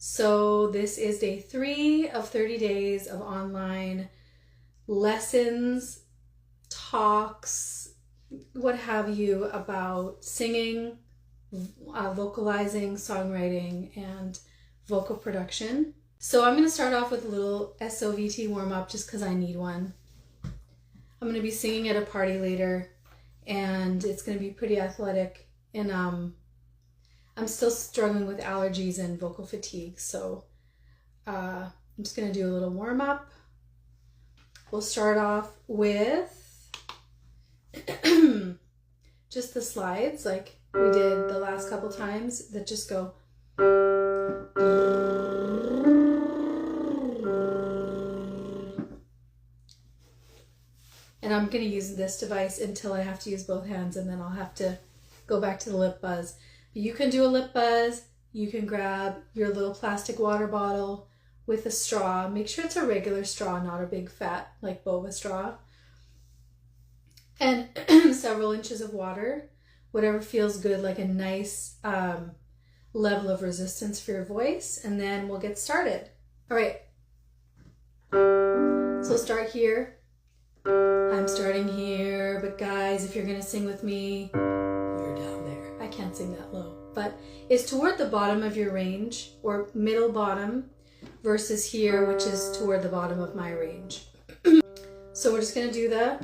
So this is day 3 of 30 days of online lessons, talks, what have you, about singing, vocalizing, songwriting, and vocal production. So I'm going to start off with a little SOVT warm-up just because I need one. I'm going to be singing at a party later, and it's going to be pretty athletic, and I'm still struggling with allergies and vocal fatigue, so I'm just going to do a little warm-up. We'll start off with just the slides like we did the last couple times that just go. And I'm going to use this device until I have to use both hands, and then I'll have to go back to the lip buzz. You can do a lip buzz. You can grab your little plastic water bottle with a straw. Make sure it's a regular straw, not a big fat like boba straw. And several inches of water, whatever feels good, like a nice level of resistance for your voice. And then we'll get started. All right. So we'll start here. I'm starting here, but guys, if you're going to sing with me, you're down there. I can't sing that low, but it's toward the bottom of your range, or middle bottom, versus here, which is toward the bottom of my range. So we're just going to do the...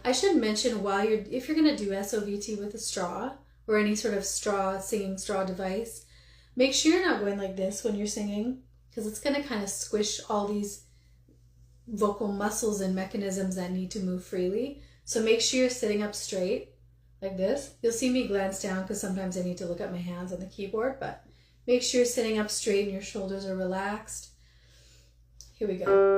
I should mention, if you're going to do SOVT with a straw, or any sort of singing straw device, make sure you're not going like this when you're singing, because it's going to kind of squish all these vocal muscles and mechanisms that need to move freely. So make sure you're sitting up straight like this. You'll see me glance down because sometimes I need to look at my hands on the keyboard, but make sure you're sitting up straight and your shoulders are relaxed. Here we go.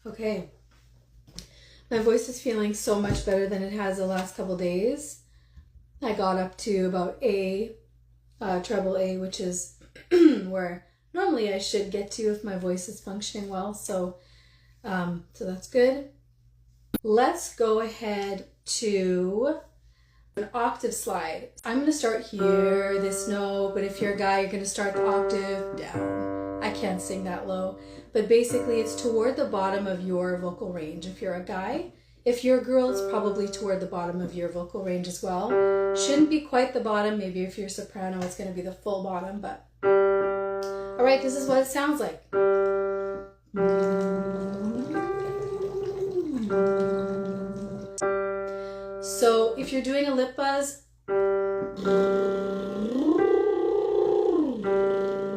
Okay, my voice is feeling so much better than it has the last couple days. I got up to about A, treble A, which is where normally I should get to if my voice is functioning well. So that's good. Let's go ahead to an octave slide. I'm going to start here, this note, but if you're a guy, you're going to start the octave down. I can't sing that low, but basically it's toward the bottom of your vocal range if you're a guy. If you're a girl, it's probably toward the bottom of your vocal range as well. Shouldn't be quite the bottom. Maybe if you're soprano, it's going to be the full bottom, but all right, this is what it sounds like. So if you're doing a lip buzz,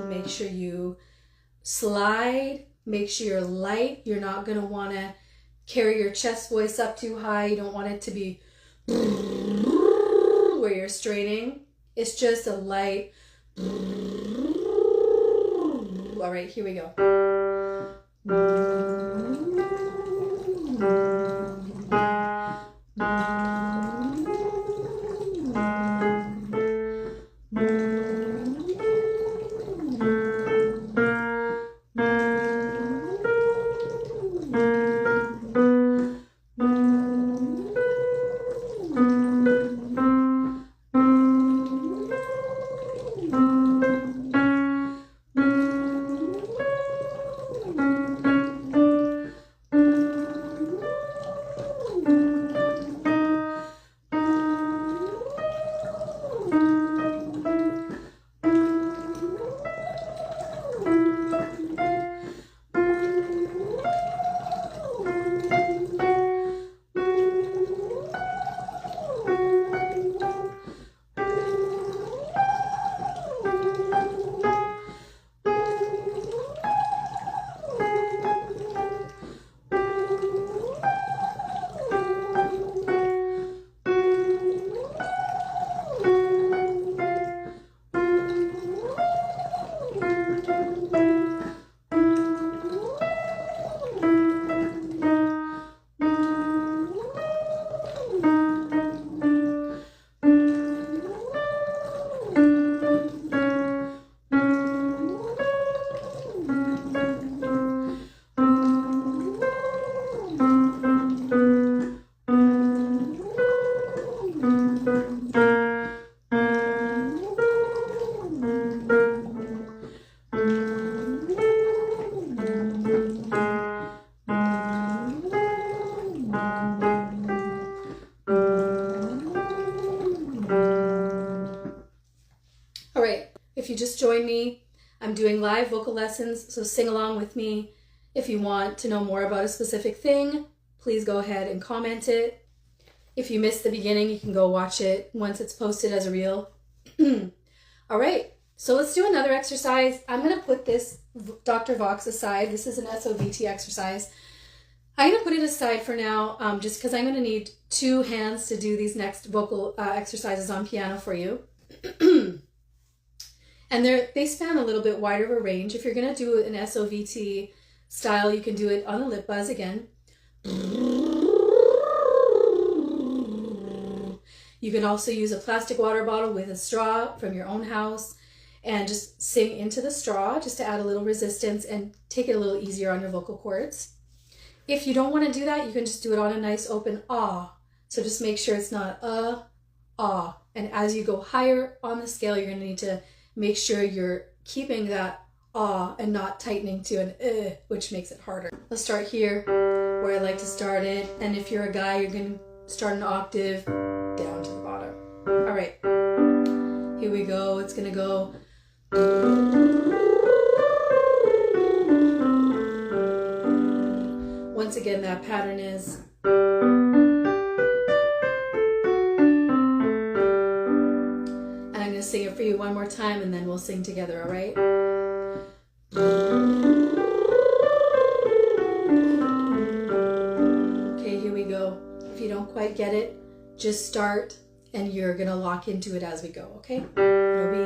make sure you slide, make sure you're light. You're not going to want to carry your chest voice up too high. You don't want it to be where you're straining. It's just a light. All right, here we go. If you just joined me, I'm doing live vocal lessons, so sing along with me. If you want to know more about a specific thing, please go ahead and comment it. If you missed the beginning, you can go watch it once it's posted as a reel. All right, so let's do another exercise. I'm going to put this Dr. Vox aside. This is an SOVT exercise. I'm going to put it aside for now, just because I'm going to need 2 hands to do these next vocal exercises on piano for you. And they span a little bit wider of a range. If you're going to do an SOVT style, you can do it on a lip buzz again. You can also use a plastic water bottle with a straw from your own house and just sing into the straw just to add a little resistance and take it a little easier on your vocal cords. If you don't want to do that, you can just do it on a nice open ah. So just make sure it's not ah. And as you go higher on the scale, you're going to need to make sure you're keeping that ah and not tightening to an which makes it harder. Let's start here where I like to start it. And if you're a guy, you're going to start an octave down to the bottom. All right, here we go. It's going to go. Once again, that pattern is. Sing it for you one more time and then we'll sing together, all right? Okay, here we go. If you don't quite get it, just start and you're gonna lock into it as we go, okay? It'll be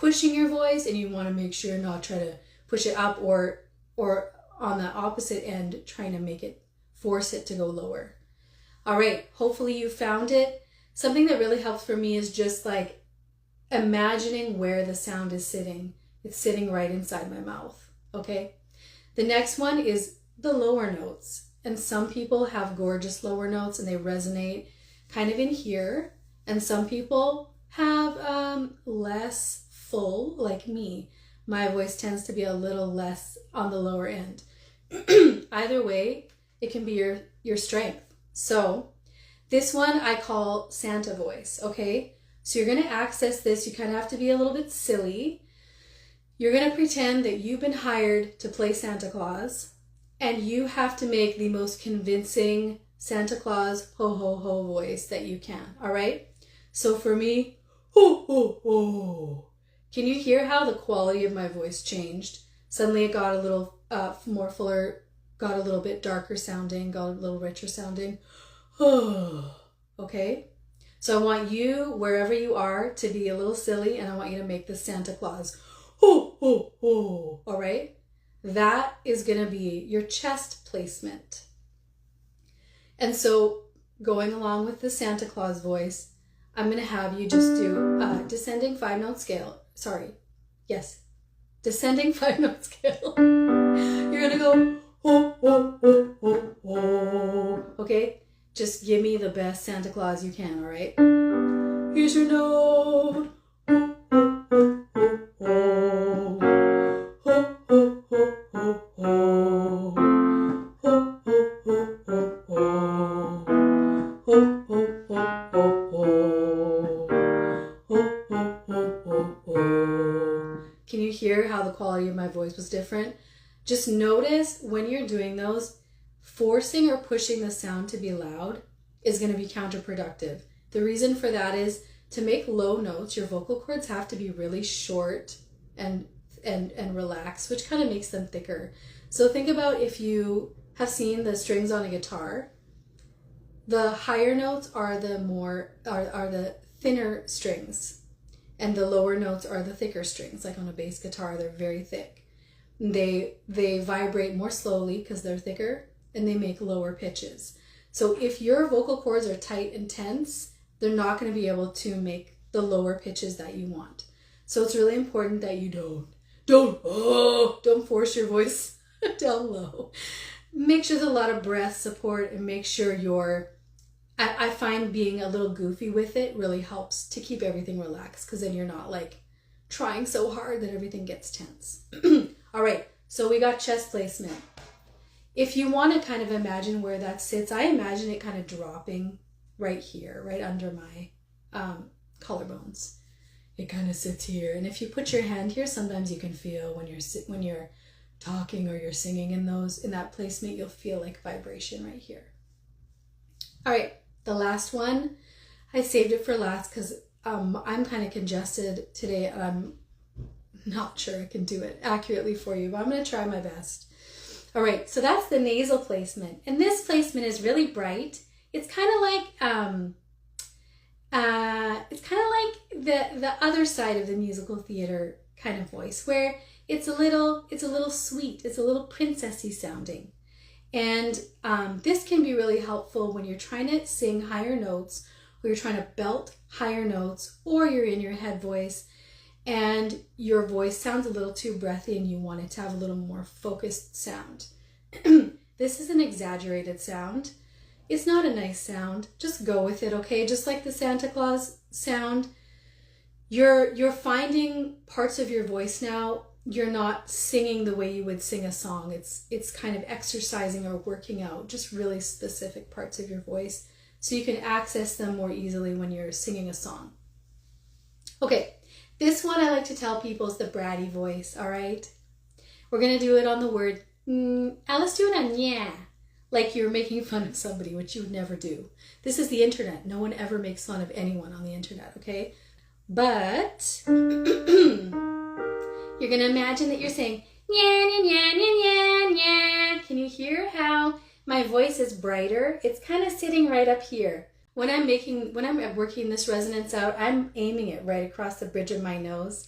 pushing your voice and you want to make sure not try to push it up or on the opposite end, trying to make it, force it to go lower. All right, hopefully you found it. Something that really helps for me is just like imagining where the sound is sitting. It's sitting right inside my mouth, okay? The next one is the lower notes. And some people have gorgeous lower notes and they resonate kind of in here. And some people have less full, like me. My voice tends to be a little less on the lower end. Either way, it can be your strength. So this one I call Santa voice, okay? So you're going to access this. You kind of have to be a little bit silly. You're going to pretend that you've been hired to play Santa Claus, and you have to make the most convincing Santa Claus ho ho ho voice that you can, all right? So for me, ho ho ho. Can you hear how the quality of my voice changed? Suddenly it got a little more fuller, got a little bit darker sounding, got a little richer sounding. Okay? So I want you, wherever you are, to be a little silly, and I want you to make the Santa Claus ho ho ho. All right? That is going to be your chest placement. And so going along with the Santa Claus voice, I'm going to have you just do descending 5-note scale. Sorry. Yes. Descending 5-note scale. You're going to go ho ho ho ho ho. Okay? Just give me the best Santa Claus you can, all right? Here's your note. Ho ho ho ho ho. Ho ho ho ho ho. Ho ho ho ho ho. Ho ho ho ho ho. Ho ho ho ho ho. Can you hear how the quality of my voice was different? Just notice when you're doing those, forcing or pushing the sound to be loud is going to be counterproductive. The reason for that is to make low notes, your vocal cords have to be really short and relaxed, which kind of makes them thicker. So think about if you have seen the strings on a guitar. The higher notes are the thinner strings, and the lower notes are the thicker strings. Like on a bass guitar, they're very thick. They vibrate more slowly because they're thicker, and they make lower pitches. So if your vocal cords are tight and tense, they're not going to be able to make the lower pitches that you want. So it's really important that you don't force your voice down low. Make sure there's a lot of breath support, and make sure I find being a little goofy with it really helps to keep everything relaxed, because then you're not like trying so hard that everything gets tense. All right, so we got chest placement. If you want to kind of imagine where that sits, I imagine it kind of dropping right here, right under my collarbones. It kind of sits here. And if you put your hand here, sometimes you can feel when you're talking or you're singing in that placement, you'll feel like vibration right here. All right, the last one, I saved it for last because I'm kind of congested today and I'm not sure I can do it accurately for you, but I'm going to try my best. All right, so that's the nasal placement. And this placement is really bright. It's kind of like the other side of the musical theater kind of voice, where it's a little sweet, it's a little princessy sounding. And this can be really helpful when you're trying to sing higher notes, or you're trying to belt higher notes, or you're in your head voice and your voice sounds a little too breathy and you want it to have a little more focused sound. This is an exaggerated sound. It's not a nice sound. Just go with it, okay? Just like the Santa Claus sound, you're finding parts of your voice now. You're not singing the way you would sing a song. It's kind of exercising or working out just really specific parts of your voice so you can access them more easily when you're singing a song. Okay, this one I like to tell people is the bratty voice, all right? We're going to do it on the word, let's do it on yeah, like you're making fun of somebody, which you would never do. This is the internet. No one ever makes fun of anyone on the internet, okay? But you're going to imagine that you're saying, yeah, yeah, yeah, yeah, yeah. Can you hear how my voice is brighter? It's kind of sitting right up here. When I'm working this resonance out, I'm aiming it right across the bridge of my nose.